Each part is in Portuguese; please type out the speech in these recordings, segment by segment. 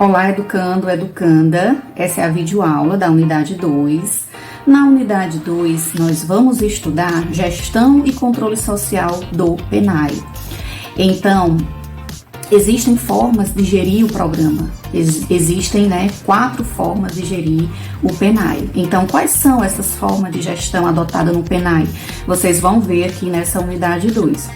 Olá, educando, educanda. Essa é a videoaula da unidade 2. Na unidade 2, nós vamos estudar gestão e controle social do PNAE. Então, existem formas de gerir o programa. Existem, 4 formas de gerir o PNAE. Então, quais são essas formas de gestão adotadas no PNAE? Vocês vão ver aqui nessa unidade 2.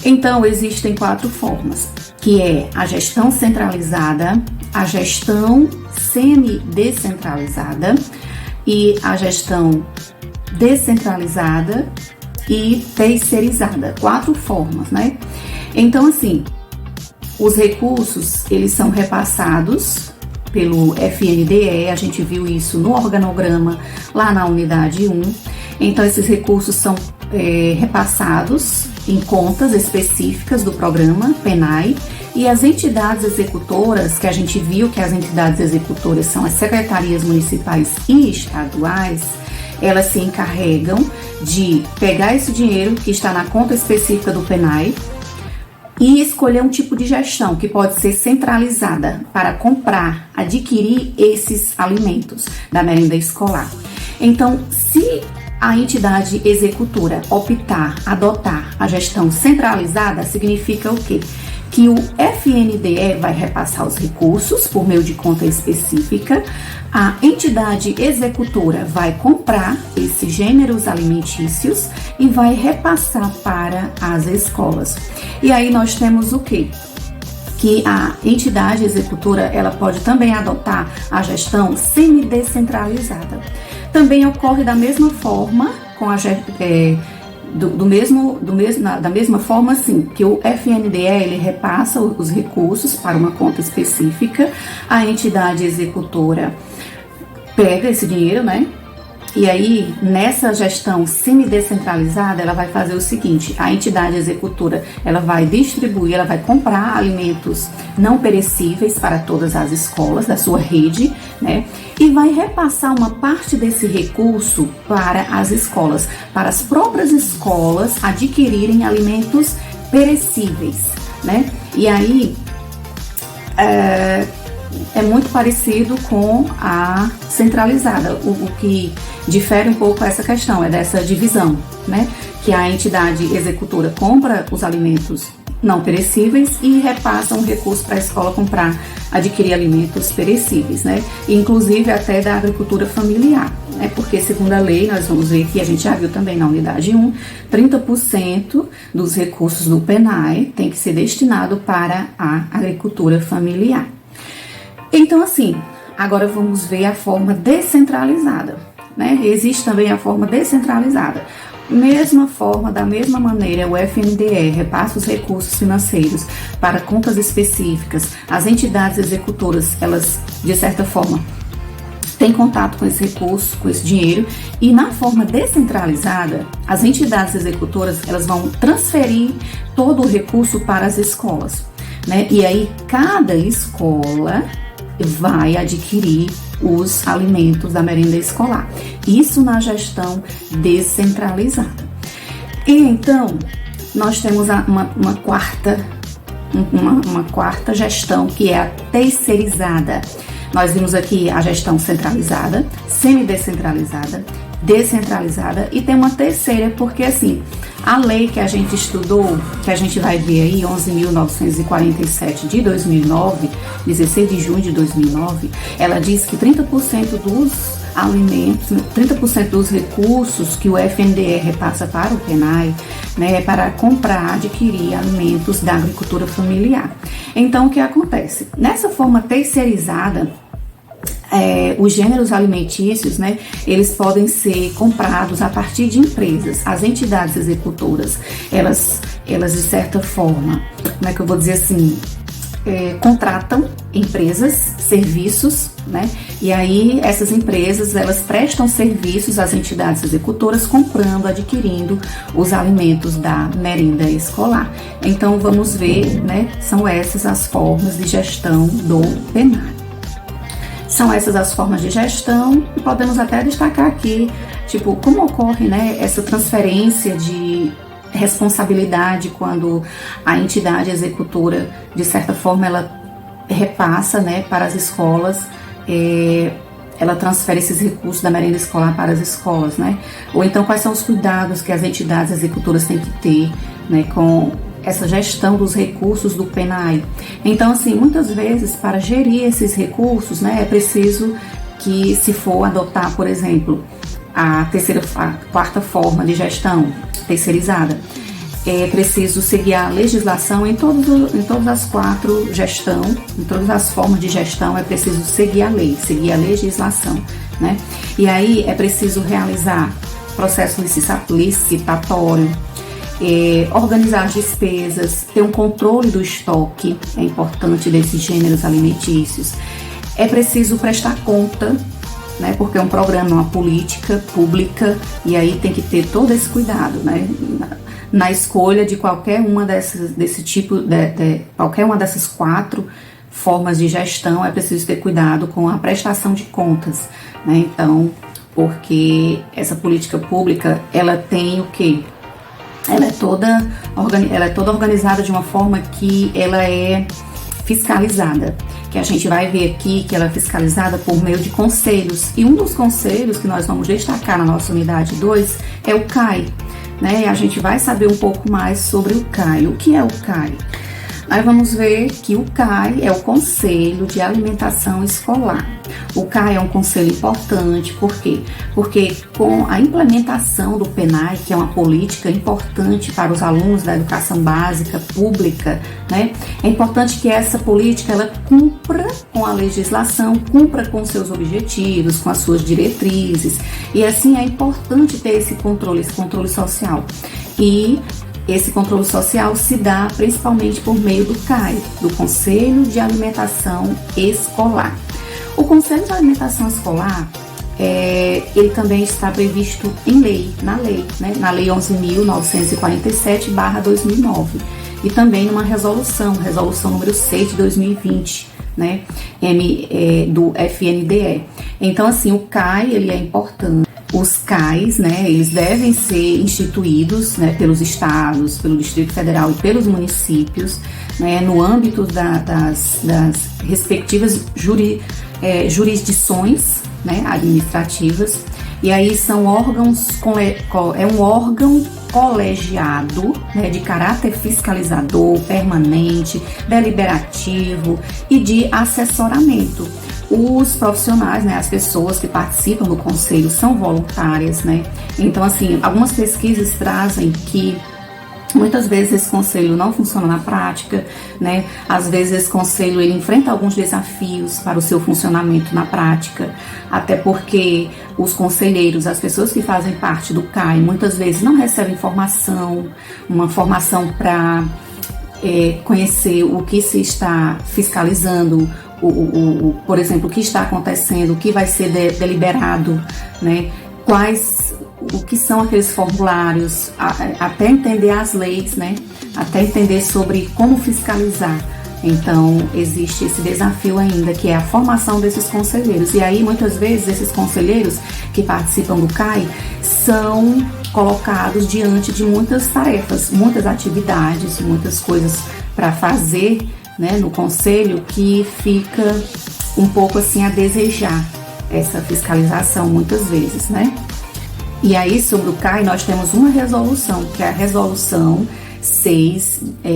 Então, existem 4 formas, que é a gestão centralizada, a gestão semi-descentralizada e a gestão descentralizada e terceirizada. 4 formas, né? Então, assim, os recursos, eles são repassados pelo FNDE, a gente viu isso no organograma lá na unidade 1. Então, esses recursos são repassados em contas específicas do programa PNAE, e as entidades executoras, que a gente viu que as entidades executoras são as secretarias municipais e estaduais, elas se encarregam de pegar esse dinheiro que está na conta específica do PNAE e escolher um tipo de gestão que pode ser centralizada para comprar, adquirir esses alimentos da merenda escolar. Então, se a entidade executora adotar a gestão centralizada, significa o quê? Que o FNDE vai repassar os recursos por meio de conta específica, a entidade executora vai comprar esses gêneros alimentícios e vai repassar para as escolas. E aí nós temos o quê? Que a entidade executora, ela pode também adotar a gestão semi-descentralizada. Também ocorre da mesma forma, da mesma forma, assim, que o FNDE, ele repassa os recursos para uma conta específica, a entidade executora pega esse dinheiro, E aí, nessa gestão semi-descentralizada, ela vai fazer o seguinte: a entidade executora, ela vai distribuir, ela vai comprar alimentos não perecíveis para todas as escolas da sua rede, E vai repassar uma parte desse recurso para as escolas, para as próprias escolas adquirirem alimentos perecíveis, E aí, é muito parecido com a centralizada. O que difere um pouco essa questão é dessa divisão, Que a entidade executora compra os alimentos não perecíveis e repassa um recurso para a escola adquirir alimentos perecíveis, Inclusive até da agricultura familiar, Porque segundo a lei, nós vamos ver que a gente já viu também na unidade 1, 30% dos recursos do PNAE tem que ser destinado para a agricultura familiar. Então, assim, agora vamos ver a forma descentralizada, Existe também a forma descentralizada. Mesma forma, da mesma maneira, o FNDE repassa os recursos financeiros para contas específicas. As entidades executoras, elas, de certa forma, têm contato com esse recurso, com esse dinheiro, e na forma descentralizada, as entidades executoras, elas vão transferir todo o recurso para as escolas, E aí, cada escola vai adquirir os alimentos da merenda escolar. Isso na gestão descentralizada. E então, nós temos uma quarta gestão, que é a terceirizada. Nós vimos aqui a gestão centralizada, semi-descentralizada, descentralizada, e tem uma terceira, porque assim, a lei que a gente estudou, que a gente vai ver aí, 11.947 de 2009, 16 de junho de 2009, ela diz que 30% dos alimentos, 30% dos recursos que o FNDE repassa para o PNAE, é para comprar, adquirir alimentos da agricultura familiar. Então, o que acontece? Nessa forma terceirizada, os gêneros alimentícios, eles podem ser comprados a partir de empresas. As entidades executoras, elas de certa forma, como é que eu vou dizer assim, contratam empresas, serviços, E aí essas empresas, elas prestam serviços às entidades executoras, comprando, adquirindo os alimentos da merenda escolar. Então vamos ver, são essas as formas de gestão do PNAE. São essas as formas de gestão, e podemos até destacar aqui, como ocorre, essa transferência de responsabilidade quando a entidade executora, de certa forma, ela repassa, né, para as escolas, ela transfere esses recursos da merenda escolar para as escolas, né? Ou então quais são os cuidados que as entidades executoras têm que ter, né, com essa gestão dos recursos do PNAE. Então, assim, muitas vezes para gerir esses recursos, né, é preciso que, se for adotar, por exemplo, a quarta forma de gestão terceirizada, é preciso seguir a legislação em todas as quatro gestão, em todas as formas de gestão é preciso seguir a lei, seguir a legislação, né? E aí é preciso realizar processo licitatório, organizar as despesas, ter um controle do estoque, é importante, desses gêneros alimentícios. É preciso prestar conta, né, porque é um programa, uma política pública, e aí tem que ter todo esse cuidado, né, na escolha de qualquer uma qualquer uma dessas quatro formas de gestão. É preciso ter cuidado com a prestação de contas, né, então, porque essa política pública, ela tem o quê? Ela é toda organizada de uma forma que ela é fiscalizada, que a gente vai ver aqui que ela é fiscalizada por meio de conselhos, e um dos conselhos que nós vamos destacar na nossa unidade 2 é o CAI, né? E a gente vai saber um pouco mais sobre o CAI. O que é o CAI? Nós vamos ver que o CAI é o Conselho de Alimentação Escolar. O CAI é um conselho importante, por quê? Porque com a implementação do PNAE, que é uma política importante para os alunos da educação básica pública, né? É importante que essa política ela cumpra com a legislação, cumpra com seus objetivos, com as suas diretrizes, e assim é importante ter esse controle social. E esse controle social se dá principalmente por meio do CAI, do Conselho de Alimentação Escolar. O Conselho de Alimentação Escolar, ele também está previsto em lei, né, na Lei 11.947/2009, e também numa resolução número 6 de 2020, né, do FNDE. Então, assim, o CAI, ele é importante. Os CAIs, né, eles devem ser instituídos, né, pelos estados, pelo Distrito Federal e pelos municípios, né, no âmbito das respectivas jurisdições, né, administrativas. E aí são órgãos, é um órgão colegiado, né, de caráter fiscalizador, permanente, deliberativo e de assessoramento. Os profissionais, né, as pessoas que participam do conselho são voluntárias, né? Então, assim, algumas pesquisas trazem que muitas vezes esse conselho não funciona na prática, né? Às vezes esse conselho ele enfrenta alguns desafios para o seu funcionamento na prática, até porque os conselheiros, as pessoas que fazem parte do CAI, muitas vezes não recebem uma formação para conhecer o que se está fiscalizando, por exemplo, o que está acontecendo, o que vai ser deliberado, né? O que são aqueles formulários, até entender as leis, né? Até entender sobre como fiscalizar. Então, existe esse desafio ainda, que é a formação desses conselheiros. E aí, muitas vezes, esses conselheiros que participam do CAI são colocados diante de muitas tarefas, muitas atividades, muitas coisas para fazer, né, no conselho, que fica um pouco assim a desejar essa fiscalização muitas vezes, né? E aí, sobre o CAI, nós temos uma resolução, que é a resolução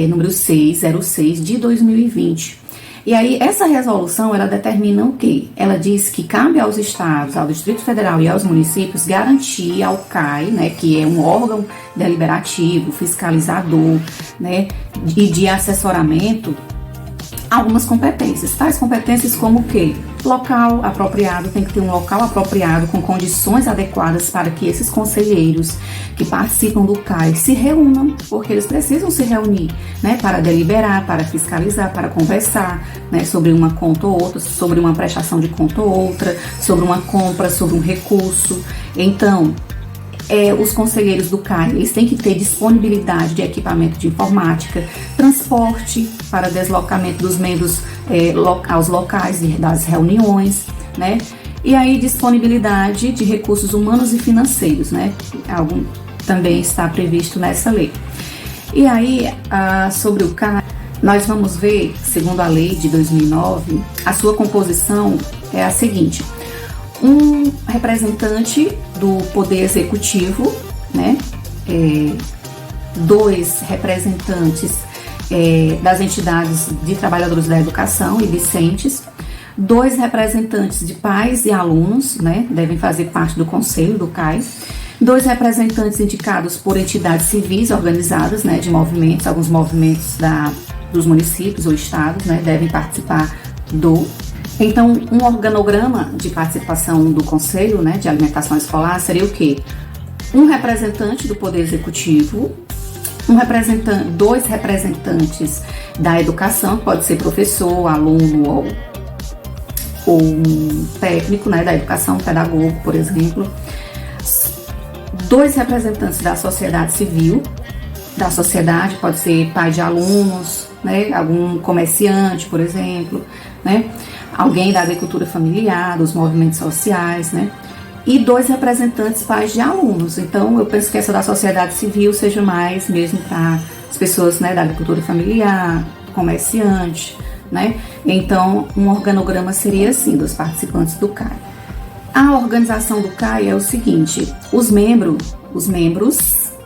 número 606 de 2020. E aí, essa resolução, ela determina o quê? Ela diz que cabe aos estados, ao Distrito Federal e aos municípios garantir ao CAI, né, que é um órgão deliberativo, fiscalizador, né, e de assessoramento, algumas competências. Tais competências como o quê? Local apropriado, tem que ter um local apropriado com condições adequadas para que esses conselheiros que participam do CAI se reúnam, porque eles precisam se reunir, né, para deliberar, para fiscalizar, para conversar, né, sobre uma conta ou outra, sobre uma prestação de conta ou outra, sobre uma compra, sobre um recurso. Então, os conselheiros do CAI, eles têm que ter disponibilidade de equipamento de informática, transporte para deslocamento dos membros aos locais das reuniões, né? E aí disponibilidade de recursos humanos e financeiros, né? Algo também está previsto nessa lei. E aí, sobre o CAI, nós vamos ver, segundo a lei de 2009, a sua composição é a seguinte: um representante do Poder Executivo, né? 2 representantes das entidades de trabalhadores da educação e discentes, 2 representantes de pais e alunos, né? Devem fazer parte do conselho do CAI, 2 representantes indicados por entidades civis organizadas, né? De movimentos, alguns movimentos dos municípios ou estados, né? Devem participar do. Então, um organograma de participação do Conselho, né, de Alimentação Escolar seria o quê? Um representante do Poder Executivo, 2 representantes da educação, pode ser professor, aluno ou um técnico, né, da educação, pedagogo, por exemplo. 2 representantes da sociedade civil, da sociedade, pode ser pai de alunos, né, algum comerciante, por exemplo, né, alguém da agricultura familiar, dos movimentos sociais, né, e 2 representantes pais de alunos. Então, eu penso que essa da sociedade civil seja mais mesmo para as pessoas, né, da agricultura familiar, comerciante, né. Então, um organograma seria assim, dos participantes do CAI. A organização do CAI é o seguinte: os membros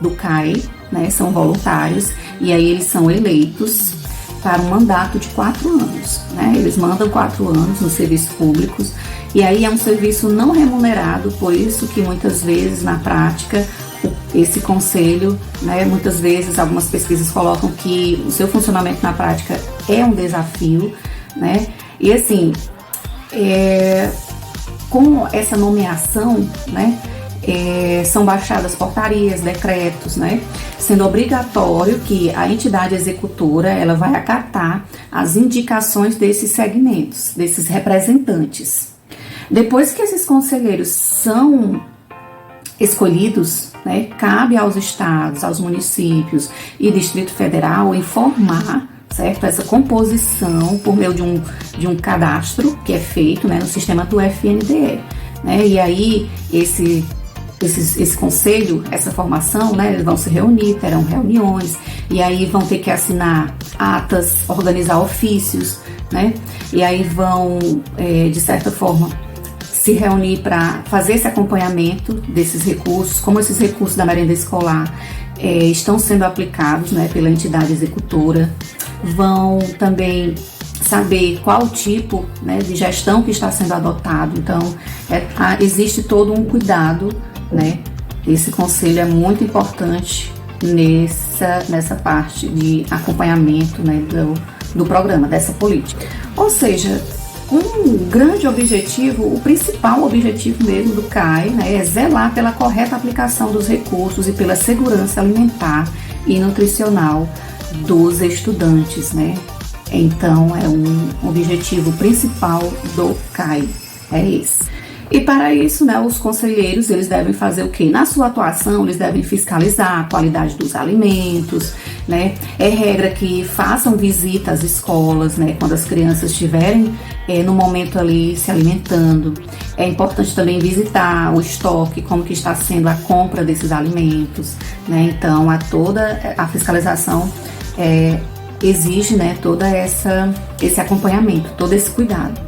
do CAI, né, são voluntários, e aí eles são eleitos para um mandato de 4 anos, né? Eles mandam 4 anos nos serviços públicos, e aí é um serviço não remunerado, por isso que muitas vezes na prática esse conselho, né, muitas vezes algumas pesquisas colocam que o seu funcionamento na prática é um desafio, né? E assim, com essa nomeação, né, são baixadas portarias, decretos, né, sendo obrigatório que a entidade executora ela vai acatar as indicações desses segmentos, desses representantes. Depois que esses conselheiros são escolhidos, né, cabe aos estados, aos municípios e Distrito Federal informar, certo, essa composição por meio de um cadastro que é feito, né, no sistema do FNDE, né, e aí esse conselho, essa formação, né, eles vão se reunir, terão reuniões, e aí vão ter que assinar atas, organizar ofícios, né, e aí vão, de certa forma, se reunir para fazer esse acompanhamento desses recursos, como esses recursos da merenda escolar estão sendo aplicados, né, pela entidade executora, vão também saber qual tipo, né, de gestão que está sendo adotado. Então, existe todo um cuidado, né? Esse conselho é muito importante nessa parte de acompanhamento, né, do programa, dessa política. Ou seja, um grande objetivo, o principal objetivo mesmo do CAI, né, é zelar pela correta aplicação dos recursos e pela segurança alimentar e nutricional dos estudantes, né? Então, é um objetivo principal do CAI, é esse. E para isso, né, os conselheiros, eles devem fazer o quê? Na sua atuação, eles devem fiscalizar a qualidade dos alimentos, né? É regra que façam visita às escolas, né, quando as crianças estiverem no momento ali se alimentando. É importante também visitar o estoque, como que está sendo a compra desses alimentos, né? Então, toda a fiscalização exige, né, todo esse acompanhamento, todo esse cuidado.